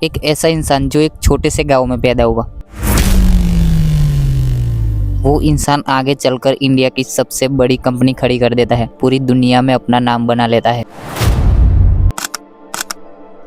एक ऐसा इंसान जो एक छोटे से गांव में पैदा हुआ, वो इंसान आगे चलकर इंडिया की सबसे बड़ी कंपनी खड़ी कर देता है, पूरी दुनिया में अपना नाम बना लेता है।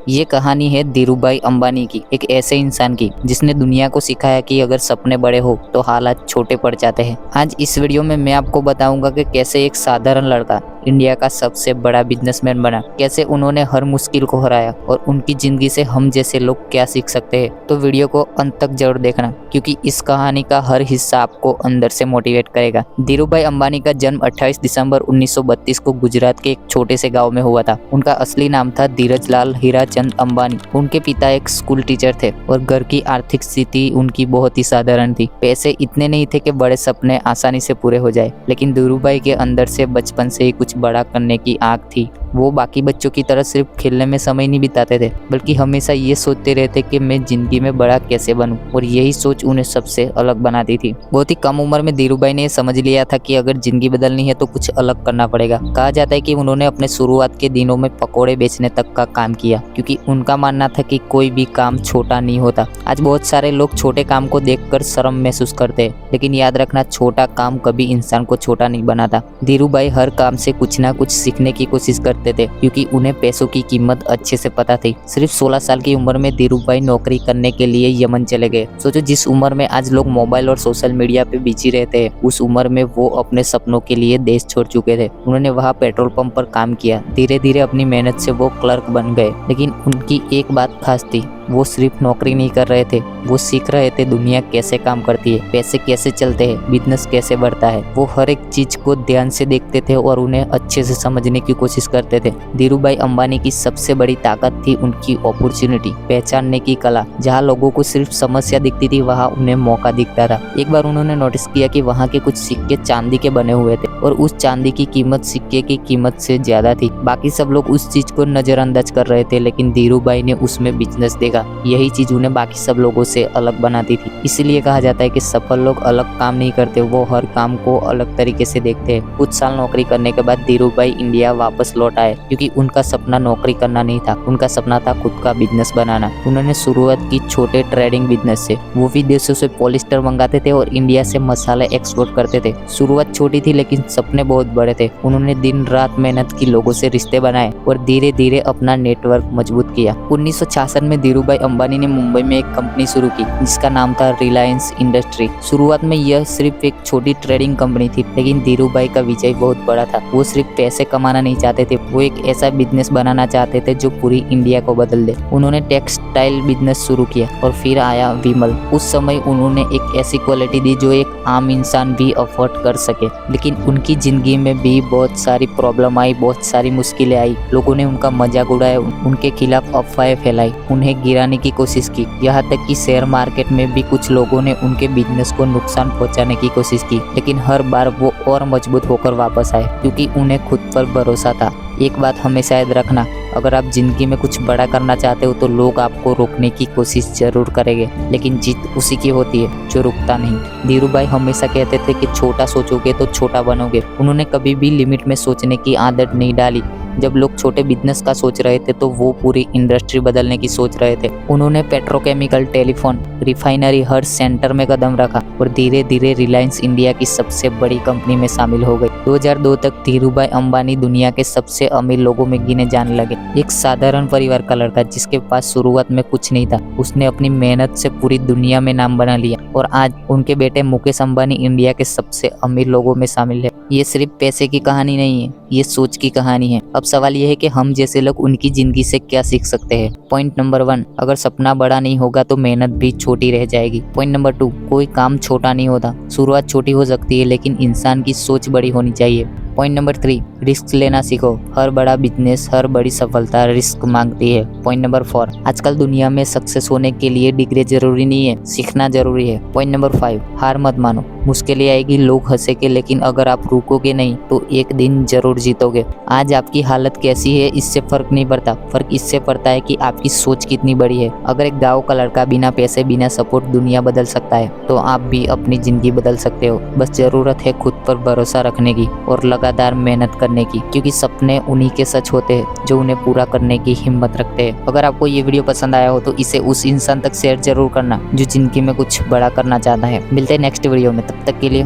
ये कहानी है धीरूभाई अंबानी की, एक ऐसे इंसान की जिसने दुनिया को सिखाया कि अगर सपने बड़े हो तो हालात छोटे पड़ जाते हैं। आज इस वीडियो में मैं आपको बताऊंगा कि कैसे एक साधारण लड़का इंडिया का सबसे बड़ा बिजनेसमैन बना, कैसे उन्होंने हर मुश्किल को हराया और उनकी जिंदगी से हम जैसे लोग क्या सीख सकते हैं। तो वीडियो को अंत तक जरूर देखना, क्योंकि इस कहानी का हर हिस्सा आपको अंदर से मोटिवेट करेगा। धीरूभाई अंबानी का जन्म 28 दिसंबर 1932 को गुजरात के एक छोटे से गाँव में हुआ था। उनका असली नाम था धीरज लाल हीराचंद अंबानी। उनके पिता एक स्कूल टीचर थे और घर की आर्थिक स्थिति उनकी बहुत ही साधारण थी। पैसे इतने नहीं थे कि बड़े सपने आसानी से पूरे हो जाए, लेकिन धीरूभाई के अंदर से बचपन से ही कुछ बड़ा करने की आग थी। वो बाकी बच्चों की तरह सिर्फ खेलने में समय नहीं बिताते थे, बल्कि हमेशा ये सोचते रहते कि मैं जिंदगी में बड़ा कैसे बनूं, और यही सोच उन्हें सबसे अलग बनाती थी। बहुत ही कम उम्र में धीरूभाई ने समझ लिया था कि अगर जिंदगी बदलनी है तो कुछ अलग करना पड़ेगा। कहा जाता है कि उन्होंने अपने शुरुआत के दिनों में पकौड़े बेचने तक का काम किया, क्योंकि उनका मानना था कि कोई भी काम छोटा नहीं होता। आज बहुत सारे लोग छोटे काम को देखकर शर्म महसूस करते हैं, लेकिन याद रखना, छोटा काम कभी इंसान को छोटा नहीं बनाता। धीरूभाई हर काम से कुछ ना कुछ सीखने की कोशिश करते थे, क्योंकि उन्हें पैसों की कीमत अच्छे से पता थी। सिर्फ 16 साल की उम्र में धीरूभाई नौकरी करने के लिए यमन चले गए। सोचो, जिस उम्र में आज लोग मोबाइल और सोशल मीडिया पे बिजी रहते हैं, उस उम्र में वो अपने सपनों के लिए देश छोड़ चुके थे। उन्होंने वहाँ पेट्रोल पंप पर काम किया। धीरे धीरे अपनी मेहनत से वो क्लर्क बन गए। लेकिन उनकी एक बात खास थी, वो सिर्फ नौकरी नहीं कर रहे थे, वो सीख रहे थे दुनिया कैसे काम करती है, पैसे कैसे चलते हैं, बिजनेस कैसे बढ़ता है। वो हर एक चीज को ध्यान से देखते थे और उन्हें अच्छे से समझने की कोशिश करते थे। धीरूभाई अंबानी की सबसे बड़ी ताकत थी उनकी अपॉर्चुनिटी, पहचानने की कला। जहाँ लोगों को सिर्फ समस्या दिखती थी, वहाँ उन्हें मौका दिखता था। एक बार उन्होंने नोटिस किया कि वहाँ के कुछ सिक्के चांदी के बने हुए थे और उस चांदी की कीमत सिक्के की कीमत से ज्यादा थी। बाकी सब लोग उस चीज को नजरअंदाज कर रहे थे, लेकिन धीरूभाई ने उसमें बिजनेस देखा। यही चीज उन्हें बाकी सब लोगों से अलग बनाती थी। इसीलिए कहा जाता है कि सफल लोग अलग काम नहीं करते, वो हर काम को अलग तरीके से देखते हैं। कुछ साल नौकरी करने के बाद धीरूभाई इंडिया वापस लौट आए, क्योंकि उनका सपना नौकरी करना नहीं था, उनका सपना था खुद का बिजनेस बनाना। उन्होंने शुरुआत की छोटे ट्रेडिंग बिजनेस से। वो विदेशों से पॉलिस्टर मंगाते थे और इंडिया से मसाले एक्सपोर्ट करते थे। शुरुआत छोटी थी, लेकिन सपने बहुत बड़े थे। उन्होंने दिन रात मेहनत की, लोगों से रिश्ते बनाए और धीरे धीरे अपना नेटवर्क मजबूत किया। 1966 में धीरूभाई अंबानी ने मुंबई में एक कंपनी शुरू की, जिसका नाम था रिलायंस इंडस्ट्री। शुरुआत में यह सिर्फ एक छोटी ट्रेडिंग कंपनी थी, लेकिन धीरूभाई का विजय बहुत बड़ा था। वो सिर्फ पैसे कमाना नहीं चाहते थे, वो एक ऐसा बिजनेस बनाना चाहते थे जो पूरी इंडिया को बदल दे। उन्होंने टेक्सटाइल बिजनेस शुरू किया और फिर आया विमल। उस समय उन्होंने एक ऐसी क्वालिटी दी जो एक आम इंसान भी अफोर्ड कर सके। लेकिन उनकी जिंदगी में भी बहुत सारी प्रॉब्लम आई, बहुत सारी मुश्किलें आई। लोगों ने उनका मजाक उड़ाया, उनके खिलाफ अफवाहें फैलाई, उन्हें गिराने की कोशिश की। यहाँ तक कि शेयर मार्केट में भी कुछ लोगों ने उनके बिजनेस को नुकसान पहुंचाने की कोशिश की। लेकिन हर बार वो और मजबूत होकर वापस आए, क्योंकि उन्हें खुद पर भरोसा था। एक बात हमेशा याद रखना, अगर आप जिंदगी में कुछ बड़ा करना चाहते हो तो लोग आपको रोकने की कोशिश जरूर करेंगे, लेकिन जीत उसी की होती है जो रुकता नहीं। धीरूभाई हमेशा कहते थे कि छोटा सोचोगे तो छोटा बनोगे। उन्होंने कभी भी लिमिट में सोचने की आदत नहीं डाली। जब लोग छोटे बिजनेस का सोच रहे थे तो वो पूरी इंडस्ट्री बदलने की सोच रहे थे। उन्होंने पेट्रोकेमिकल, टेलीफोन, रिफाइनरी, हर सेंटर में कदम रखा और धीरे धीरे रिलायंस इंडिया की सबसे बड़ी कंपनी में शामिल हो गई। 2002 तक धीरूभाई अंबानी दुनिया के सबसे अमीर लोगों में गिने जाने लगे। एक साधारण परिवार का लड़का जिसके पास शुरुआत में कुछ नहीं था, उसने अपनी मेहनत से पूरी दुनिया में नाम बना लिया और आज उनके बेटे मुकेश अंबानी इंडिया के सबसे अमीर लोगों में शामिल है। ये सिर्फ पैसे की कहानी नहीं है, ये सोच की कहानी है। अब सवाल ये है कि हम जैसे लोग उनकी जिंदगी से क्या सीख सकते हैं। पॉइंट नंबर 1, अगर सपना बड़ा नहीं होगा तो मेहनत भी छोटी रह जाएगी। पॉइंट नंबर 2, कोई काम छोटा नहीं होता। शुरुआत छोटी हो सकती है, लेकिन इंसान की सोच बड़ी होनी चाहिए। पॉइंट नंबर 3, रिस्क लेना सीखो। हर बड़ा बिजनेस, हर बड़ी सफलता रिस्क मांगती है। पॉइंट नंबर 4, आजकल दुनिया में सक्सेस होने के लिए डिग्री जरूरी नहीं है, सीखना जरूरी है। पॉइंट नंबर 5, हार मत मानो। मुश्किलें आएगी, लोग हंसेंगे, लेकिन अगर आप रुकोगे नहीं तो एक दिन जरूर जीतोगे। आज आपकी हालत कैसी है इससे फर्क नहीं पड़ता, फर्क इससे पड़ता है कि आपकी सोच कितनी बड़ी है। अगर एक गाँव का लड़का बिना पैसे, बिना सपोर्ट दुनिया बदल सकता है, तो आप भी अपनी जिंदगी बदल सकते हो। बस जरूरत है खुद पर भरोसा रखने की और लक लगातार मेहनत करने की, क्योंकि सपने उन्हीं के सच होते हैं जो उन्हें पूरा करने की हिम्मत रखते हैं। अगर आपको ये वीडियो पसंद आया हो तो इसे उस इंसान तक शेयर जरूर करना जो जिंदगी में कुछ बड़ा करना चाहता है। मिलते हैं नेक्स्ट वीडियो में, तब तक के लिए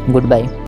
गुड बाय।